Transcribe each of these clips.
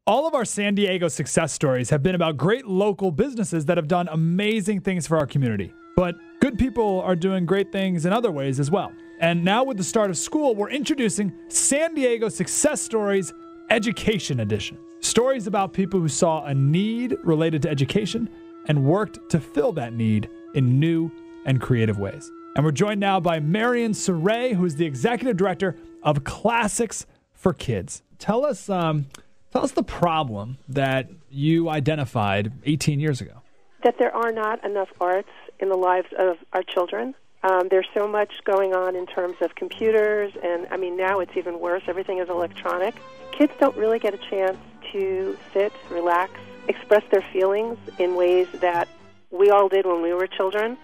All of our San Diego success stories have been about great local businesses that have done amazing things for our community. But good people are doing great things in other ways as well. And now with the start of school, we're introducing San Diego Success Stories Education Edition. Stories about people who saw a need related to education and worked to fill that need in new and creative ways. And we're joined now by Marion Saray, who is the executive director of Classics for Kids. Tell us the problem that you identified 18 years ago. That there are not enough arts in the lives of our children. There's so much going on in terms of computers, and now it's even worse. Everything is electronic. Kids don't really get a chance to sit, relax, express their feelings in ways that we all did when we were children.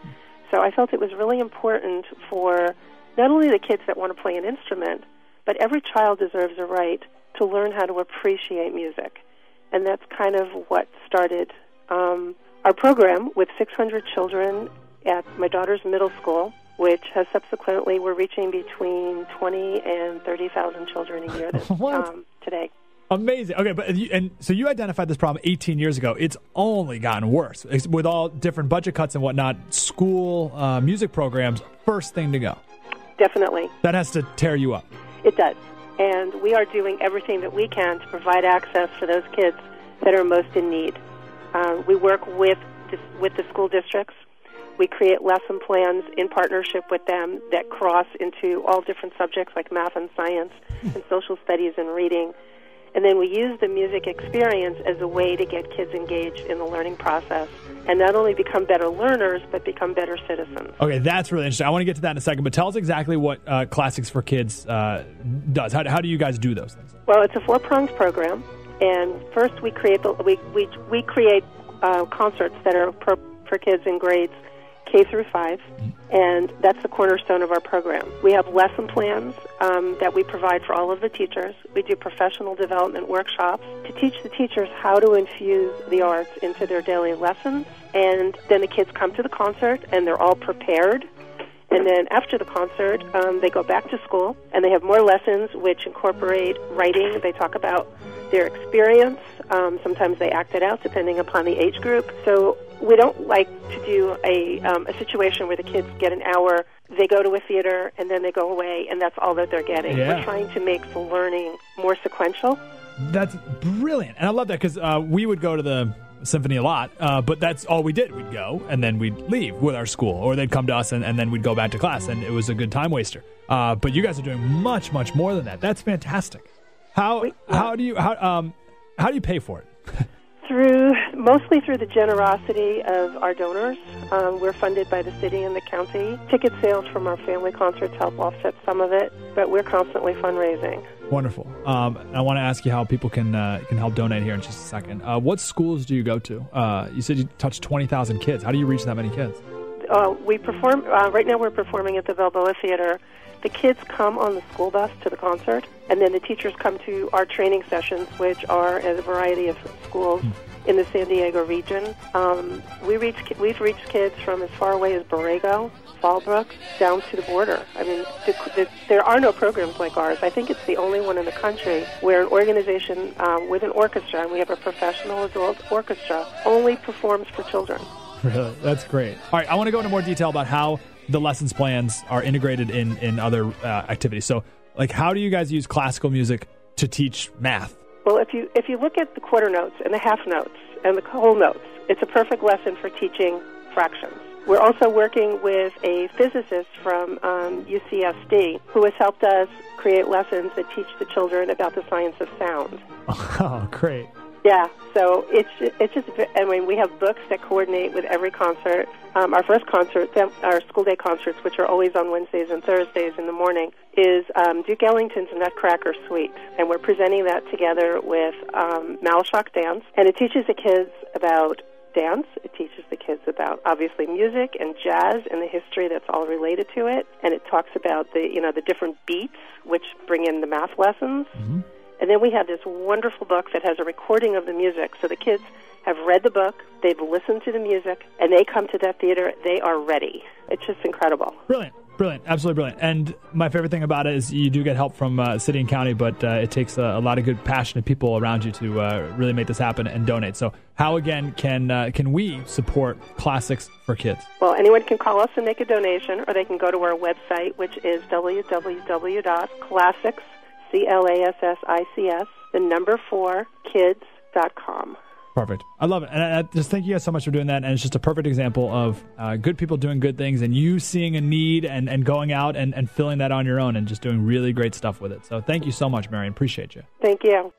So I felt it was really important for not only the kids that want to play an instrument, but every child deserves a right to learn how to appreciate music. And that's kind of what started our program with 600 children at my daughter's middle school, which has subsequently, we're reaching between 20 and 30,000 children a year today. Amazing. Okay, so you identified this problem 18 years ago. It's only gotten worse. With all different budget cuts and whatnot, school music programs, first thing to go. Definitely. That has to tear you up. It does. And we are doing everything that we can to provide access for those kids that are most in need. We work with the school districts. We create lesson plans in partnership with them that cross into all different subjects like math and science and social studies and reading. And then we use the music experience as a way to get kids engaged in the learning process and not only become better learners, but become better citizens. Okay, that's really interesting. I want to get to that in a second, but tell us exactly what Classics for Kids does. How do you guys do those things? Well, it's a four-pronged program, and first we create concerts that are for kids in grades K through 5, and that's the cornerstone of our program. We have lesson plans that we provide for all of the teachers. We do professional development workshops to teach the teachers how to infuse the arts into their daily lessons, and then the kids come to the concert, and they're all prepared. And then after the concert, they go back to school, and they have more lessons which incorporate writing. They talk about their experience. Sometimes they act it out, depending upon the age group. So we don't like to do a situation where the kids get an hour, they go to a theater, and then they go away, and that's all that they're getting. Yeah. We're trying to make the learning more sequential. That's brilliant. And I love that because we would go to the symphony a lot, but that's all we did. We'd go, and then we'd leave with our school, or they'd come to us, and then we'd go back to class, and it was a good time waster. But you guys are doing much, much more than that. That's fantastic. How do you pay for it? Mostly through the generosity of our donors. We're funded by the city and the county. Ticket sales from our family concerts help offset some of it, but we're constantly fundraising. Wonderful. I want to ask you how people can help donate here in just a second. What schools do you go to? You said you touched 20,000 kids. How do you reach that many kids? We perform. Right now we're performing at the Balboa Theater. The kids come on the school bus to the concert, and then the teachers come to our training sessions, which are at a variety of schools in the San Diego region. We've reached kids from as far away as Borrego, Fallbrook, down to the border. There are no programs like ours. I think it's the only one in the country where an organization with an orchestra, and we have a professional adult orchestra, only performs for children. Really? That's great. All right, I want to go into more detail about how the lessons plans are integrated in other activities. So, how do you guys use classical music to teach math? Well, if you look at the quarter notes and the half notes and the whole notes, it's a perfect lesson for teaching fractions. We're also working with a physicist from UCSD who has helped us create lessons that teach the children about the science of sound. Oh, great. Yeah, so it's just, we have books that coordinate with every concert. Our first concert, our school day concerts, which are always on Wednesdays and Thursdays in the morning, is Duke Ellington's Nutcracker Suite. And we're presenting that together with Malashok Dance. And it teaches the kids about dance. It teaches the kids about, obviously, music and jazz and the history that's all related to it. And it talks about the different beats, which bring in the math lessons. Mm-hmm. And then we have this wonderful book that has a recording of the music. So the kids have read the book, they've listened to the music, and they come to that theater, they are ready. It's just incredible. Brilliant. Brilliant. Absolutely brilliant. And my favorite thing about it is you do get help from city and county, but it takes a lot of good, passionate people around you to really make this happen and donate. So how, again, can we support Classics for Kids? Well, anyone can call us and make a donation, or they can go to our website, which is www.classics, CLASSICS, the number 4, kids.com. Perfect. I love it. And I just thank you guys so much for doing that. And it's just a perfect example of good people doing good things and you seeing a need and going out and filling that on your own and just doing really great stuff with it. So thank you so much, Marion. Appreciate you. Thank you.